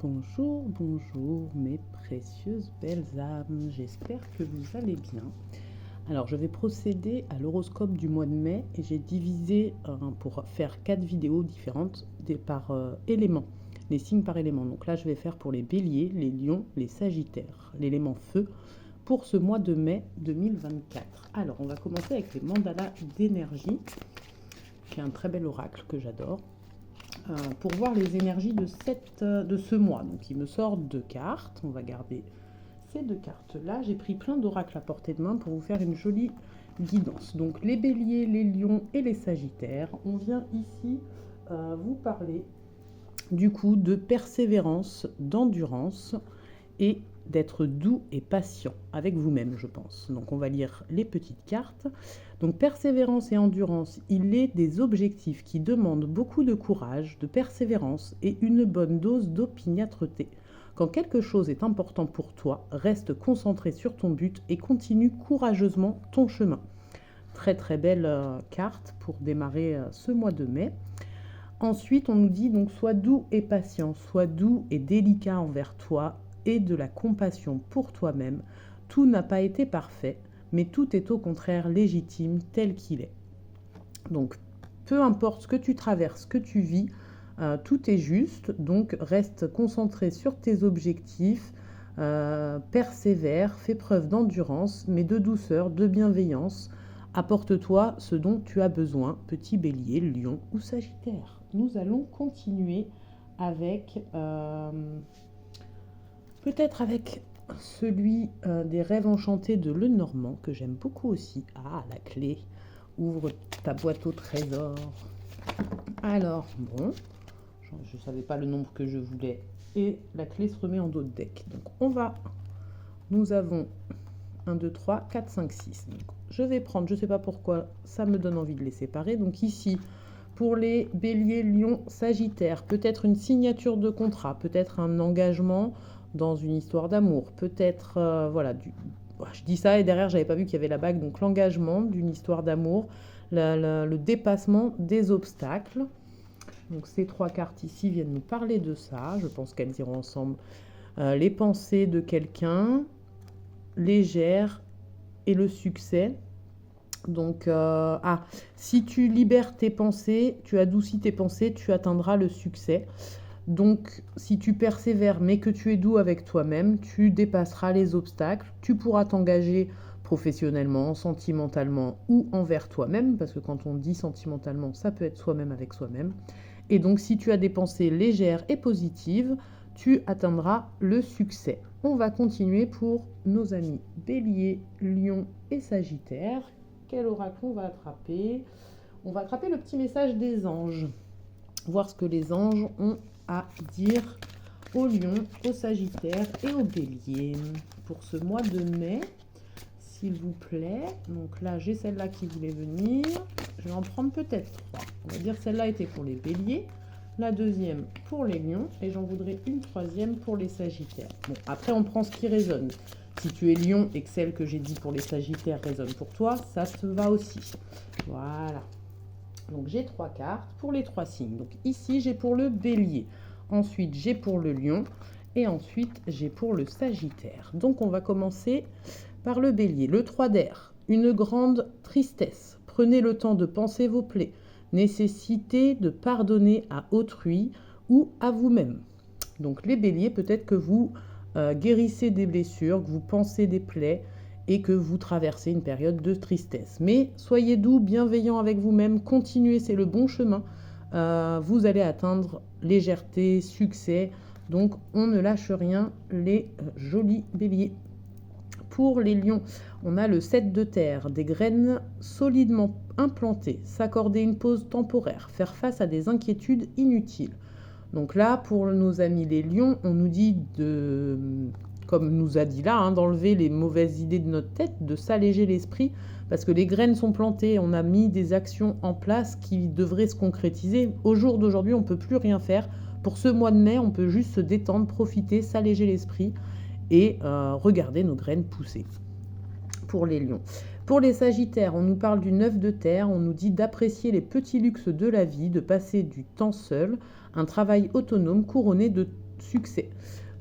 Bonjour, bonjour mes précieuses belles âmes, j'espère que vous allez bien. Alors je vais procéder à l'horoscope du mois de mai et j'ai divisé pour faire 4 vidéos différentes par éléments, les signes par élément. Donc là je vais faire pour les béliers, les lions, les sagittaires, l'élément feu pour ce mois de mai 2024. Alors on va commencer avec les mandalas d'énergie, qui est un très bel oracle que j'adore. Pour voir les énergies de ce mois. Donc il me sort 2 cartes, on va garder ces 2 cartes-là. J'ai pris plein d'oracles à portée de main pour vous faire une jolie guidance. Donc les béliers, les lions et les sagittaires, on vient ici vous parler du coup de persévérance, d'endurance et d'être doux et patient avec vous-même, je pense. Donc on va lire les petites cartes. Donc persévérance et endurance, il est des objectifs qui demandent beaucoup de courage, de persévérance et une bonne dose d'opiniâtreté. Quand quelque chose est important pour toi, reste concentré sur ton but et continue courageusement ton chemin. Très très belle carte pour démarrer ce mois de mai. Ensuite, on nous dit donc sois doux et patient, sois doux et délicat envers toi et de la compassion pour toi-même. Tout n'a pas été parfait, mais tout est au contraire légitime tel qu'il est. Donc, peu importe ce que tu traverses, ce que tu vis, tout est juste. Donc, reste concentré sur tes objectifs, persévère, fais preuve d'endurance, mais de douceur, de bienveillance. Apporte-toi ce dont tu as besoin, petit bélier, lion ou sagittaire. Nous allons continuer avec peut-être avec celui des rêves enchantés de Lenormand, que j'aime beaucoup aussi. Ah, la clé. Ouvre ta boîte au trésor. Alors, bon, je ne savais pas le nombre que je voulais. Et la clé se remet en dos de deck. Donc, nous avons 1, 2, 3, 4, 5, 6. Donc, je vais prendre, je ne sais pas pourquoi, ça me donne envie de les séparer. Donc ici, pour les béliers, lions, sagittaires, peut-être une signature de contrat, peut-être un engagement dans une histoire d'amour, peut-être, voilà, je dis ça et derrière, j'avais pas vu qu'il y avait la bague, donc l'engagement d'une histoire d'amour, le dépassement des obstacles. Donc ces 3 cartes ici viennent nous parler de ça, je pense qu'elles iront ensemble. Les pensées de quelqu'un, légères et le succès. Donc, si tu libères tes pensées, tu adoucis tes pensées, tu atteindras le succès. Donc, si tu persévères mais que tu es doux avec toi-même, tu dépasseras les obstacles, tu pourras t'engager professionnellement, sentimentalement ou envers toi-même, parce que quand on dit sentimentalement, ça peut être soi-même avec soi-même. Et donc, si tu as des pensées légères et positives, tu atteindras le succès. On va continuer pour nos amis Bélier, Lion et Sagittaire. Quel oracle on va attraper? On va attraper le petit message des anges. Voir ce que les anges ont à dire aux lions, aux sagittaires et aux béliers pour ce mois de mai, s'il vous plaît. Donc là, j'ai celle-là qui voulait venir. Je vais en prendre peut-être 3. On va dire celle-là était pour les béliers, la deuxième pour les lions et j'en voudrais une troisième pour les sagittaires. Bon, après, on prend ce qui résonne. Si tu es lion et que celle que j'ai dit pour les sagittaires résonne pour toi, ça te va aussi. Voilà. Donc j'ai 3 cartes pour les 3 signes. Donc ici j'ai pour le bélier, ensuite j'ai pour le lion et ensuite j'ai pour le sagittaire. Donc on va commencer par le bélier. Le 3 d'air, une grande tristesse. Prenez le temps de penser vos plaies. Nécessité de pardonner à autrui ou à vous-même. Donc les béliers, peut-être que vous guérissez des blessures, que vous pensez des plaies, et que vous traversez une période de tristesse. Mais soyez doux, bienveillant avec vous-même, continuez, c'est le bon chemin. Vous allez atteindre légèreté, succès, donc on ne lâche rien, les jolis béliers. Pour les lions, on a le 7 de terre, des graines solidement implantées, s'accorder une pause temporaire, faire face à des inquiétudes inutiles. Donc là, pour nos amis les lions, on nous dit de, comme nous a dit là, d'enlever les mauvaises idées de notre tête, de s'alléger l'esprit, parce que les graines sont plantées, on a mis des actions en place qui devraient se concrétiser. Au jour d'aujourd'hui, on ne peut plus rien faire. Pour ce mois de mai, on peut juste se détendre, profiter, s'alléger l'esprit et regarder nos graines pousser. Pour les lions. Pour les sagittaires, on nous parle du 9 de terre, on nous dit d'apprécier les petits luxes de la vie, de passer du temps seul, un travail autonome couronné de succès.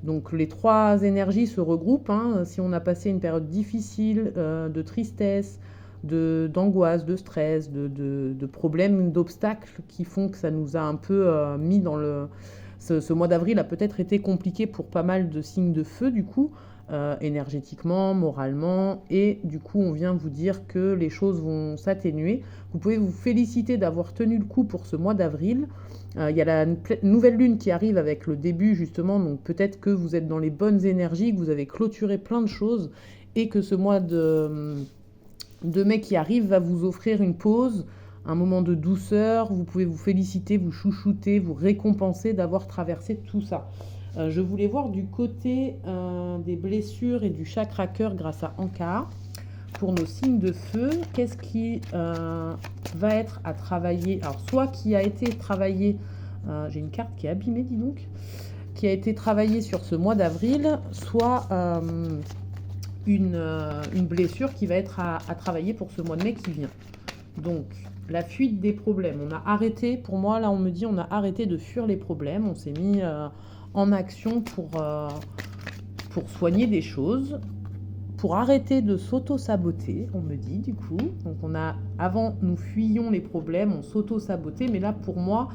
Donc les 3 énergies se regroupent, hein. Si on a passé une période difficile, de tristesse, d'angoisse, de stress, de problèmes, d'obstacles qui font que ça nous a un peu mis dans le... Ce mois d'avril a peut-être été compliqué pour pas mal de signes de feu, du coup, énergétiquement, moralement, et du coup on vient vous dire que les choses vont s'atténuer. Vous pouvez vous féliciter d'avoir tenu le coup pour ce mois d'avril. Il y a la nouvelle lune qui arrive avec le début justement, donc peut-être que vous êtes dans les bonnes énergies, que vous avez clôturé plein de choses et que ce mois de mai qui arrive va vous offrir une pause, un moment de douceur. Vous pouvez vous féliciter, vous chouchouter, vous récompenser d'avoir traversé tout ça. Je voulais voir du côté des blessures et du chakra cœur grâce à Ankar. Pour nos signes de feu, qu'est-ce qui va être à travailler? Alors, soit qui a été travaillé, j'ai une carte qui est abîmée, dis donc, qui a été travaillée sur ce mois d'avril, soit une blessure qui va être à travailler pour ce mois de mai qui vient. Donc, la fuite des problèmes. On a arrêté, pour moi, là, on me dit, on a arrêté de fuir les problèmes. On s'est mis en action pour soigner des choses, pour arrêter de s'auto-saboter, on me dit, du coup. Donc, avant, nous fuyions les problèmes, on s'auto-sabotait, mais là, pour moi,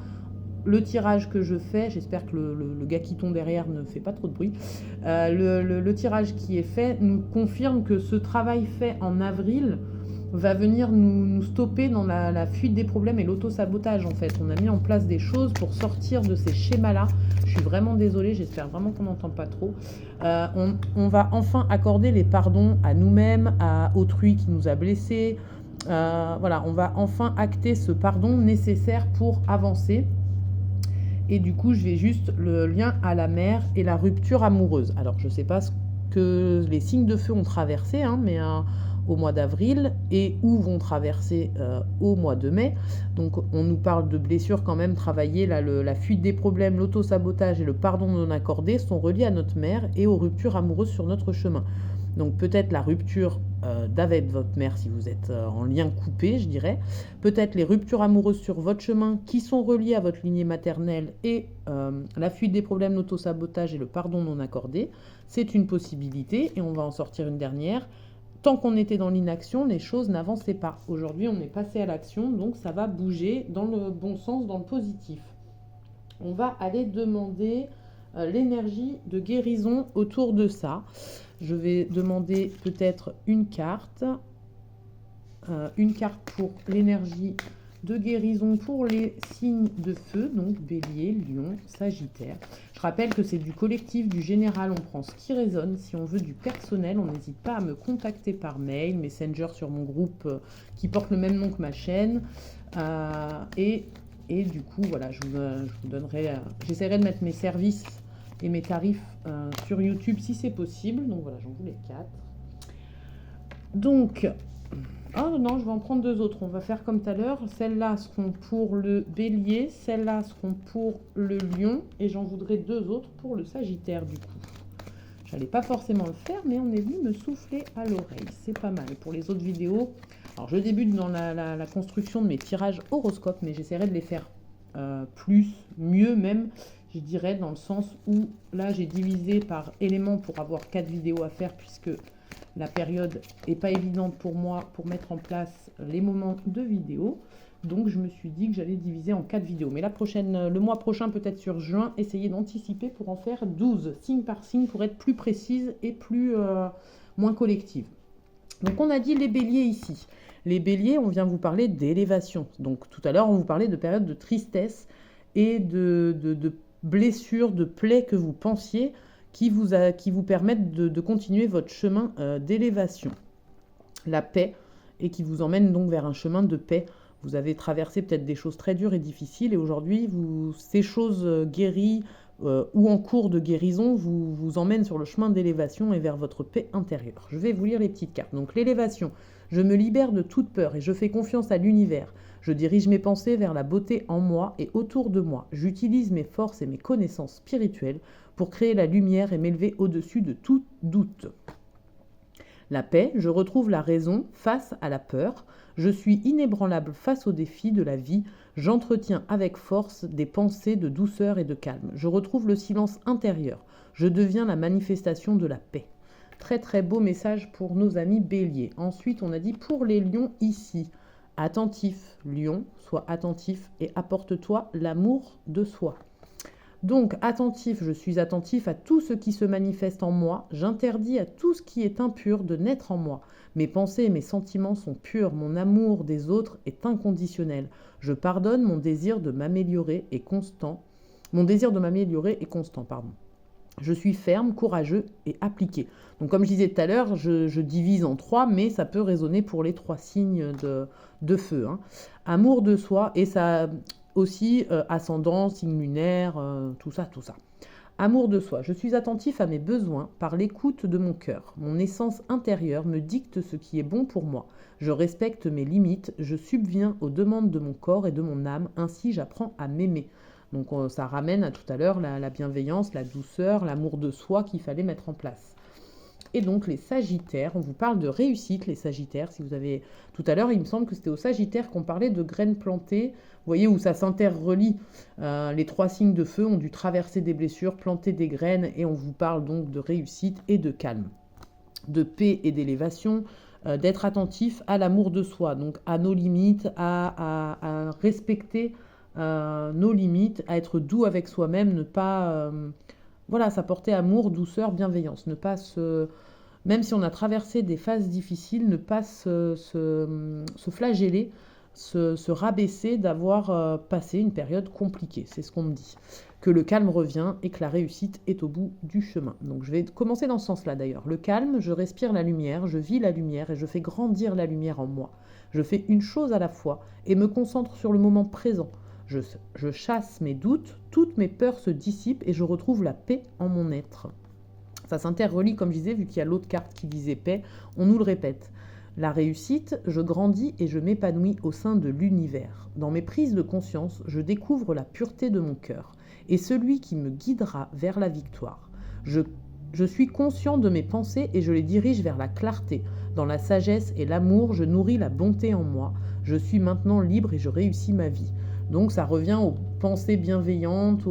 le tirage que je fais, j'espère que le gars qui tombe derrière ne fait pas trop de bruit, le tirage qui est fait nous confirme que ce travail fait en avril va venir nous stopper dans la fuite des problèmes et l'auto-sabotage, en fait. On a mis en place des choses pour sortir de ces schémas-là. Je suis vraiment désolée, j'espère vraiment qu'on n'entend pas trop. On va enfin accorder les pardons à nous-mêmes, à autrui qui nous a blessés. Voilà, on va enfin acter ce pardon nécessaire pour avancer. Et du coup, je vais juste le lien à la mer et la rupture amoureuse. Alors, je ne sais pas ce que les signes de feu ont traversé, hein, mais au mois d'avril et où vont traverser au mois de mai. Donc, on nous parle de blessures quand même travaillées. Là, la fuite des problèmes, l'auto-sabotage et le pardon non accordé sont reliés à notre mère et aux ruptures amoureuses sur notre chemin. Donc peut-être la rupture d'avec votre mère si vous êtes en lien coupé, je dirais. Peut-être les ruptures amoureuses sur votre chemin qui sont reliées à votre lignée maternelle et la fuite des problèmes, l'autosabotage et le pardon non accordé. C'est une possibilité et on va en sortir une dernière. Tant qu'on était dans l'inaction, les choses n'avançaient pas. Aujourd'hui, on est passé à l'action, donc ça va bouger dans le bon sens, dans le positif. On va aller demander l'énergie de guérison autour de ça. Je vais demander peut-être une carte pour l'énergie de guérison pour les signes de feu, donc Bélier, Lion, Sagittaire. Je rappelle que c'est du collectif, du général, on prend ce qui résonne. Si on veut du personnel, on n'hésite pas à me contacter par mail, Messenger sur mon groupe qui porte le même nom que ma chaîne. Et du coup, voilà, je vous donnerai, j'essaierai de mettre mes services et mes tarifs sur YouTube si c'est possible. Donc voilà, j'en voulais 4. Donc, oh non, je vais en prendre 2 autres. On va faire comme tout à l'heure. Celles-là seront pour le Bélier, celles-là seront pour le Lion, et j'en voudrais 2 autres pour le Sagittaire du coup. J'allais pas forcément le faire, mais on est venu me souffler à l'oreille. C'est pas mal. Pour les autres vidéos, alors je débute dans la construction de mes tirages horoscopes, mais j'essaierai de les faire mieux même, je dirais, dans le sens où là j'ai divisé par éléments pour avoir 4 vidéos à faire, puisque la période n'est pas évidente pour moi pour mettre en place les moments de vidéo. Donc je me suis dit que j'allais diviser en 4 vidéos. Mais le mois prochain, peut-être sur juin, essayer d'anticiper pour en faire 12, signe par signe, pour être plus précise et moins collective. Donc on a dit les béliers ici. Les béliers, on vient vous parler d'élévation. Donc tout à l'heure, on vous parlait de période de tristesse et de blessures, de plaies que vous pensiez qui vous permettent de continuer votre chemin d'élévation. La paix, et qui vous emmène donc vers un chemin de paix. Vous avez traversé peut-être des choses très dures et difficiles, et aujourd'hui, ces choses guéries ou en cours de guérison vous emmènent sur le chemin d'élévation et vers votre paix intérieure. Je vais vous lire les petites cartes. Donc l'élévation, je me libère de toute peur et je fais confiance à l'univers. Je dirige mes pensées vers la beauté en moi et autour de moi. J'utilise mes forces et mes connaissances spirituelles pour créer la lumière et m'élever au-dessus de tout doute. La paix, je retrouve la raison face à la peur. Je suis inébranlable face aux défis de la vie. J'entretiens avec force des pensées de douceur et de calme. Je retrouve le silence intérieur. Je deviens la manifestation de la paix. Très très beau message pour nos amis béliers. Ensuite, on a dit pour les lions ici. Attentif, lion, sois attentif et apporte-toi l'amour de soi. Donc, attentif, je suis attentif à tout ce qui se manifeste en moi. J'interdis à tout ce qui est impur de naître en moi. Mes pensées et mes sentiments sont purs. Mon amour des autres est inconditionnel. Je pardonne, mon désir de m'améliorer est constant. Mon désir de m'améliorer est constant, pardon. Je suis ferme, courageux et appliqué. Donc, comme je disais tout à l'heure, je divise en 3, mais ça peut résonner pour les 3 signes de feu. Amour de soi et ça aussi ascendant, signe lunaire, tout ça. Amour de soi. Je suis attentif à mes besoins par l'écoute de mon cœur. Mon essence intérieure me dicte ce qui est bon pour moi. Je respecte mes limites. Je subviens aux demandes de mon corps et de mon âme. Ainsi, j'apprends à m'aimer. Donc ça ramène à tout à l'heure la bienveillance, la douceur, l'amour de soi qu'il fallait mettre en place. Et donc les Sagittaires, on vous parle de réussite, les Sagittaires. Si vous avez tout à l'heure, il me semble que c'était aux Sagittaires qu'on parlait de graines plantées. Vous voyez où ça s'interrelie. Les 3 signes de feu ont dû traverser des blessures, planter des graines, et on vous parle donc de réussite et de calme, de paix et d'élévation, d'être attentif à l'amour de soi, donc à nos limites, à respecter nos limites, à être doux avec soi-même, ne pas s'apporter amour, douceur, bienveillance, ne pas même si on a traversé des phases difficiles, ne pas se flageller, se rabaisser d'avoir passé une période compliquée, c'est ce qu'on me dit. Que le calme revient et que la réussite est au bout du chemin. Donc je vais commencer dans ce sens-là d'ailleurs. Le calme, je respire la lumière, je vis la lumière et je fais grandir la lumière en moi. Je fais une chose à la fois et me concentre sur le moment présent. Je chasse mes doutes, toutes mes peurs se dissipent et je retrouve la paix en mon être. Ça s'interrelie, comme je disais, vu qu'il y a l'autre carte qui disait paix, on nous le répète. La réussite, je grandis et je m'épanouis au sein de l'univers. Dans mes prises de conscience, je découvre la pureté de mon cœur et celui qui me guidera vers la victoire. Je suis conscient de mes pensées et je les dirige vers la clarté. Dans la sagesse et l'amour, je nourris la bonté en moi. Je suis maintenant libre et je réussis ma vie. Donc ça revient aux pensées bienveillantes,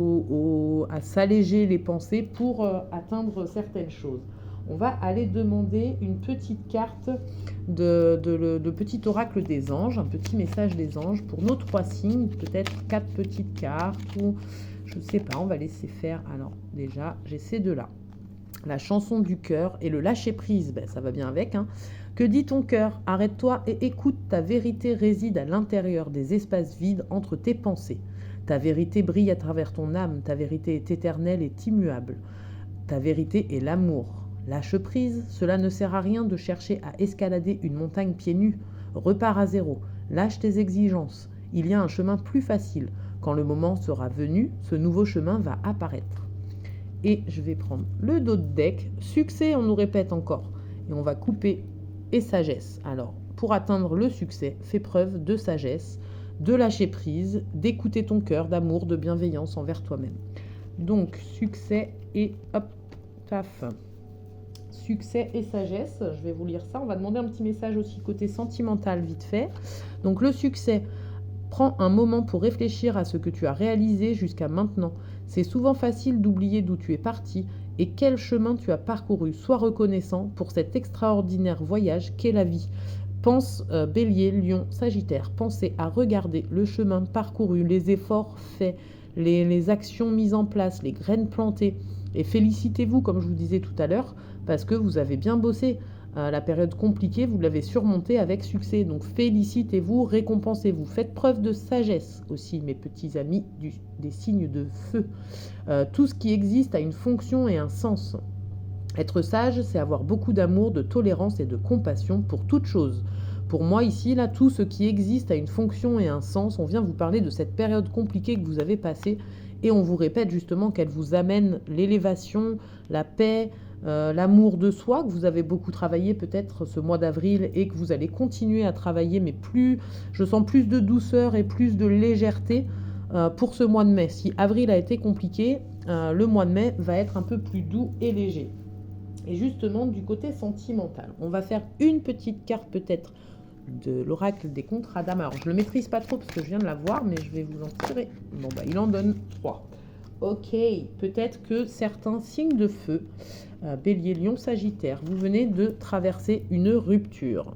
à s'alléger les pensées pour atteindre certaines choses. On va aller demander une petite carte de petit oracle des anges, un petit message des anges pour nos 3 signes, peut-être 4 petites cartes ou je ne sais pas, on va laisser faire. Alors déjà, j'ai ces 2-là. La chanson du cœur et le lâcher-prise, ça va bien avec. Que dit ton cœur? Arrête-toi et écoute, ta vérité réside à l'intérieur des espaces vides entre tes pensées. Ta vérité brille à travers ton âme, ta vérité est éternelle et immuable. Ta vérité est l'amour. Lâche prise, cela ne sert à rien de chercher à escalader une montagne pieds nus. Repars à zéro, lâche tes exigences. Il y a un chemin plus facile. Quand le moment sera venu, ce nouveau chemin va apparaître. Et je vais prendre le dos de deck. Succès, on nous répète encore. Et on va couper et sagesse. Alors, pour atteindre le succès, fais preuve de sagesse, de lâcher prise, d'écouter ton cœur, d'amour, de bienveillance envers toi-même. Donc, succès et hop, taf. Succès et sagesse, je vais vous lire ça. On va demander un petit message aussi côté sentimental vite fait. Donc, le succès, prends un moment pour réfléchir à ce que tu as réalisé jusqu'à maintenant. C'est souvent facile d'oublier d'où tu es parti et quel chemin tu as parcouru. Sois reconnaissant pour cet extraordinaire voyage qu'est la vie. Pense Bélier, Lion, Sagittaire. Pensez à regarder le chemin parcouru, les efforts faits, les actions mises en place, les graines plantées. Et félicitez-vous, comme je vous disais tout à l'heure, parce que vous avez bien bossé. La période compliquée, vous l'avez surmontée avec succès. Donc félicitez-vous, récompensez-vous. Faites preuve de sagesse aussi, mes petits amis des signes de feu. Tout ce qui existe a une fonction et un sens. Être sage, c'est avoir beaucoup d'amour, de tolérance et de compassion pour toute chose. Pour moi, ici, là, tout ce qui existe a une fonction et un sens. On vient vous parler de cette période compliquée que vous avez passée et on vous répète justement qu'elle vous amène l'élévation, la paix, l'amour de soi, que vous avez beaucoup travaillé peut-être ce mois d'avril et que vous allez continuer à travailler, mais je sens plus de douceur et plus de légèreté pour ce mois de mai. Si avril a été compliqué, le mois de mai va être un peu plus doux et léger. Et justement, du côté sentimental, on va faire une petite carte peut-être de l'oracle des contrats d'âme. Alors, je ne le maîtrise pas trop parce que je viens de la voir, mais je vais vous en tirer. Bon, bah, il en donne 3. Ok, peut-être que certains signes de feu, Bélier, Lion, Sagittaire, vous venez de traverser une rupture.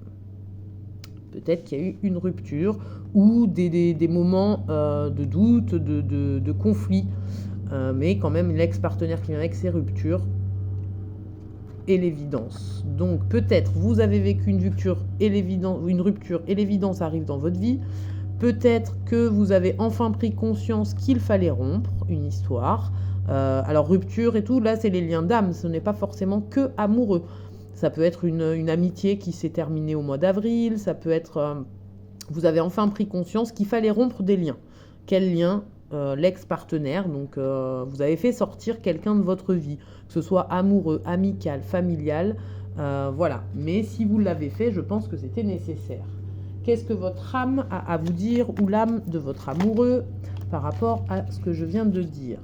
Peut-être qu'il y a eu une rupture ou des moments de doute, de conflit, mais quand même l'ex-partenaire qui vient avec ses ruptures et l'évidence. Donc peut-être vous avez vécu une rupture et l'évidence arrive dans votre vie. Peut-être que vous avez enfin pris conscience qu'il fallait rompre une histoire. Alors rupture et tout, là c'est les liens d'âme, ce n'est pas forcément que amoureux. Ça peut être une amitié qui s'est terminée au mois d'avril, ça peut être... vous avez enfin pris conscience qu'il fallait rompre des liens. Quel lien l'ex-partenaire, donc vous avez fait sortir quelqu'un de votre vie, que ce soit amoureux, amical, familial, voilà. Mais si vous l'avez fait, je pense que c'était nécessaire. Qu'est-ce que votre âme a à vous dire, ou l'âme de votre amoureux, par rapport à ce que je viens de dire?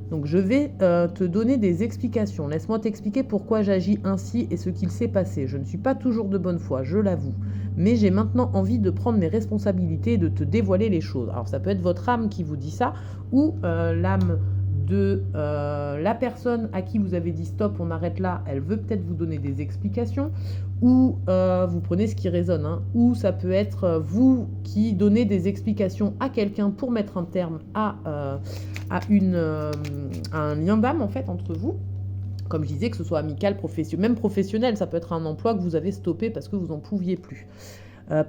Donc je vais te donner des explications. Laisse-moi t'expliquer pourquoi j'agis ainsi et ce qu'il s'est passé. Je ne suis pas toujours de bonne foi, je l'avoue. Mais j'ai maintenant envie de prendre mes responsabilités et de te dévoiler les choses. Alors ça peut être votre âme qui vous dit ça, ou l'âme de la personne à qui vous avez dit stop, on arrête là, elle veut peut-être vous donner des explications, ou vous prenez ce qui résonne, hein, ou ça peut être vous qui donnez des explications à quelqu'un pour mettre un terme à un lien d'âme en fait entre vous. Comme je disais, que ce soit amical, professionnel, même professionnel, ça peut être un emploi que vous avez stoppé parce que vous n'en pouviez plus.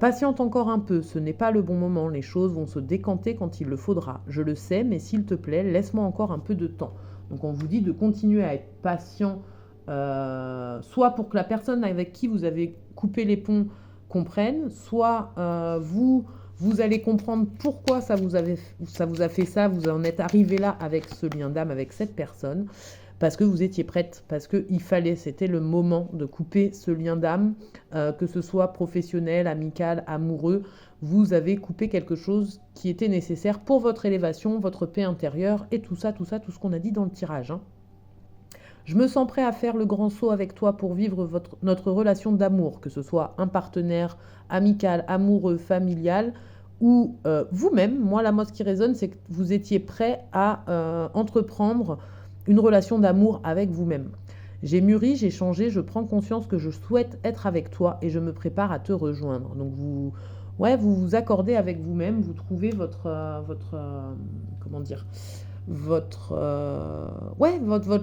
Patiente encore un peu, ce n'est pas le bon moment, les choses vont se décanter quand il le faudra. Je le sais, mais s'il te plaît, laisse-moi encore un peu de temps. Donc on vous dit de continuer à être patient, soit pour que la personne avec qui vous avez coupé les ponts comprenne, soit vous allez comprendre pourquoi ça vous a fait ça, vous en êtes arrivé là avec ce lien d'âme, avec cette personne, parce que vous étiez prête, parce qu'il fallait, c'était le moment de couper ce lien d'âme, que ce soit professionnel, amical, amoureux, vous avez coupé quelque chose qui était nécessaire pour votre élévation, votre paix intérieure, et tout ça, tout ce qu'on a dit dans le tirage. Hein. Je me sens prêt à faire le grand saut avec toi pour vivre notre relation d'amour, que ce soit un partenaire amical, amoureux, familial, ou vous-même. Moi, la mode qui résonne, c'est que vous étiez prêt à entreprendre une relation d'amour avec vous-même. J'ai mûri, j'ai changé, je prends conscience que je souhaite être avec toi et je me prépare à te rejoindre. Donc vous vous accordez avec vous-même, vous trouvez votre comment dire, votre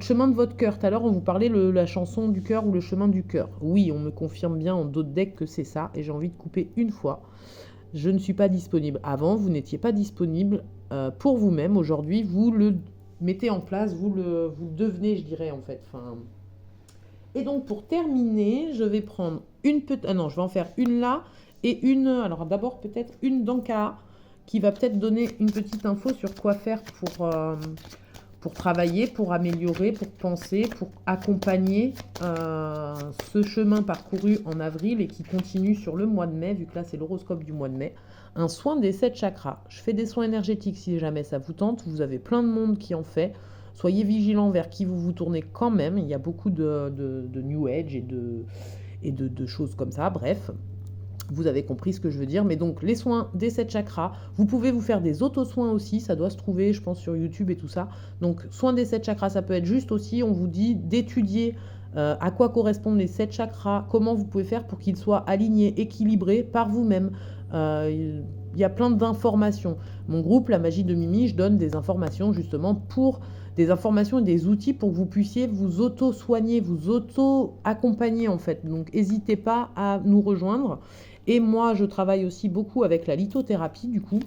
chemin de votre cœur. Tout à l'heure, on vous parlait la chanson du cœur ou le chemin du cœur. Oui, on me confirme bien en d'autres decks que c'est ça et j'ai envie de couper une fois. Je ne suis pas disponible. Avant, vous n'étiez pas disponible pour vous-même. Aujourd'hui, vous le mettez en place, vous le devenez, je dirais, en fait. Enfin... Et donc, pour terminer, je vais prendre une petite... Ah non, je vais en faire une là et une... Alors, d'abord, peut-être une d'Anka qui va peut-être donner une petite info sur quoi faire pour travailler, pour améliorer, pour penser, pour accompagner ce chemin parcouru en avril et qui continue sur le mois de mai, vu que là c'est l'horoscope du mois de mai. Un soin des 7 chakras. Je fais des soins énergétiques si jamais ça vous tente. Vous avez plein de monde qui en fait. Soyez vigilants vers qui vous vous tournez quand même. Il y a beaucoup de New Age et de choses comme ça. Bref. Vous avez compris ce que je veux dire. Mais donc, les soins des 7 chakras. Vous pouvez vous faire des auto-soins aussi. Ça doit se trouver, je pense, sur YouTube et tout ça. Donc, soins des 7 chakras, ça peut être juste aussi, on vous dit d'étudier à quoi correspondent les 7 chakras, comment vous pouvez faire pour qu'ils soient alignés, équilibrés par vous-même. Il y a plein d'informations. Mon groupe, La Magie de Mimi, je donne des informations justement pour des informations et des outils pour que vous puissiez vous auto-soigner, vous auto-accompagner en fait. Donc, n'hésitez pas à nous rejoindre. Et moi, je travaille aussi beaucoup avec la lithothérapie, du coup.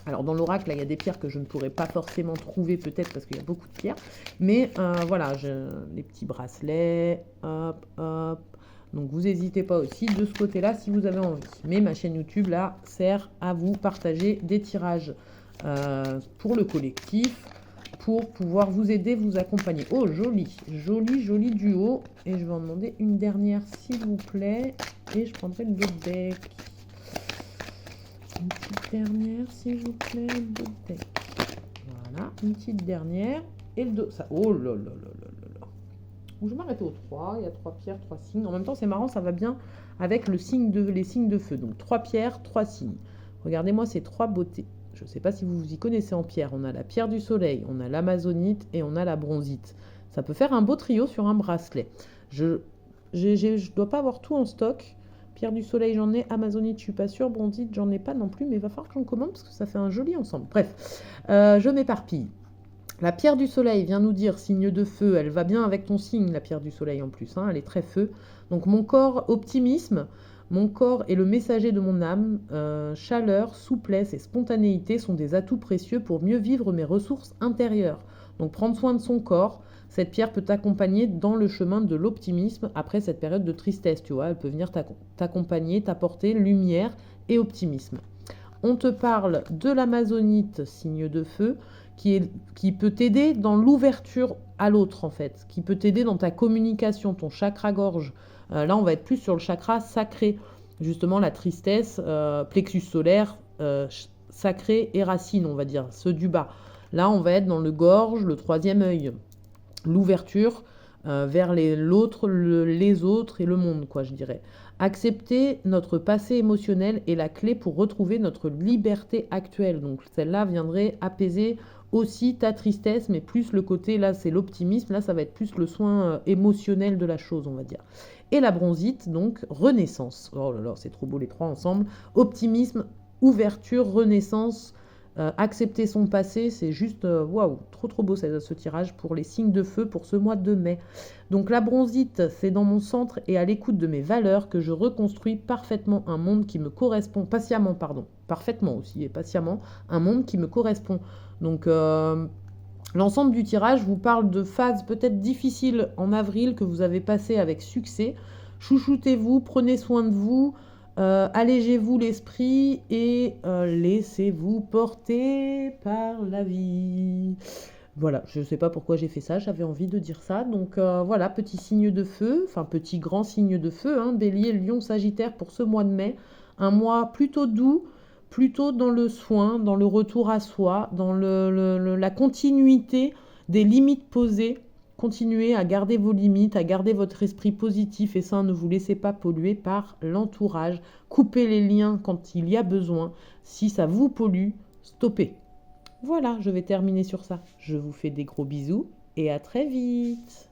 Alors, dans l'oracle, là, il y a des pierres que je ne pourrais pas forcément trouver, peut-être, parce qu'il y a beaucoup de pierres. Mais voilà, les petits bracelets, hop, hop. Donc, vous n'hésitez pas aussi de ce côté-là, si vous avez envie. Mais ma chaîne YouTube, là, sert à vous partager des tirages pour le collectif, pour pouvoir vous aider, vous accompagner. Oh, joli, joli, joli duo. Et je vais en demander une dernière, s'il vous plaît. Et je prendrai le d'autres deck. Une petite dernière, s'il vous plaît, le d'autres deck. Voilà, une petite dernière. Et le dos. Ça... Oh là là là là là là. Ou je vais m'arrêter aux 3. Il y a 3 pierres, 3 signes. En même temps, c'est marrant, ça va bien avec les signes de feu. Donc 3 pierres, 3 signes. Regardez-moi ces 3 beautés. Je ne sais pas si vous vous y connaissez en pierre. On a la pierre du soleil, on a l'amazonite et on a la bronzite. Ça peut faire un beau trio sur un bracelet. Je dois pas avoir tout en stock. Pierre du soleil, j'en ai. Amazonite, je suis pas sûre. Bronzite, j'en ai pas non plus. Mais il va falloir que j'en commande parce que ça fait un joli ensemble. Bref, je m'éparpille. La pierre du soleil vient nous dire signe de feu. Elle va bien avec ton signe, la pierre du soleil en plus. Hein, elle est très feu. Donc mon corps, optimisme. Mon corps est le messager de mon âme. Chaleur, souplesse et spontanéité sont des atouts précieux pour mieux vivre mes ressources intérieures. Donc prendre soin de son corps, cette pierre peut t'accompagner dans le chemin de l'optimisme après cette période de tristesse, tu vois. Elle peut venir t'accompagner, t'apporter lumière et optimisme. On te parle de l'amazonite, signe de feu, qui peut t'aider dans l'ouverture à l'autre, en fait, qui peut t'aider dans ta communication, ton chakra-gorge. Là, on va être plus sur le chakra sacré, justement la tristesse, plexus solaire, sacré et racine, on va dire, ceux du bas. Là, on va être dans le gorge, le troisième œil, l'ouverture vers l'autre, les autres et le monde, quoi, je dirais. Accepter notre passé émotionnel est la clé pour retrouver notre liberté actuelle. Donc celle-là viendrait apaiser aussi ta tristesse, mais plus le côté, là c'est l'optimisme, là ça va être plus le soin émotionnel de la chose, on va dire. Et la bronzite, donc renaissance. Oh là là, c'est trop beau les trois ensemble. Optimisme, ouverture, renaissance, accepter son passé, c'est juste waouh, trop beau ce tirage pour les signes de feu pour ce mois de mai. Donc la bronzite, c'est dans mon centre et à l'écoute de mes valeurs que je reconstruis parfaitement un monde qui me correspond, parfaitement aussi et patiemment, un monde qui me correspond. Donc l'ensemble du tirage vous parle de phases peut-être difficiles en avril que vous avez passées avec succès. Chouchoutez-vous, prenez soin de vous. Allégez-vous l'esprit et laissez-vous porter par la vie. Voilà, je ne sais pas pourquoi j'ai fait ça, j'avais envie de dire ça. Donc voilà, petit signe de feu, enfin petit grand signe de feu, hein, Bélier, Lion, Sagittaire pour ce mois de mai. Un mois plutôt doux, plutôt dans le soin, dans le retour à soi, dans la continuité des limites posées. Continuez à garder vos limites, à garder votre esprit positif et sain. Ne vous laissez pas polluer par l'entourage. Coupez les liens quand il y a besoin. Si ça vous pollue, stoppez. Voilà, je vais terminer sur ça. Je vous fais des gros bisous et à très vite.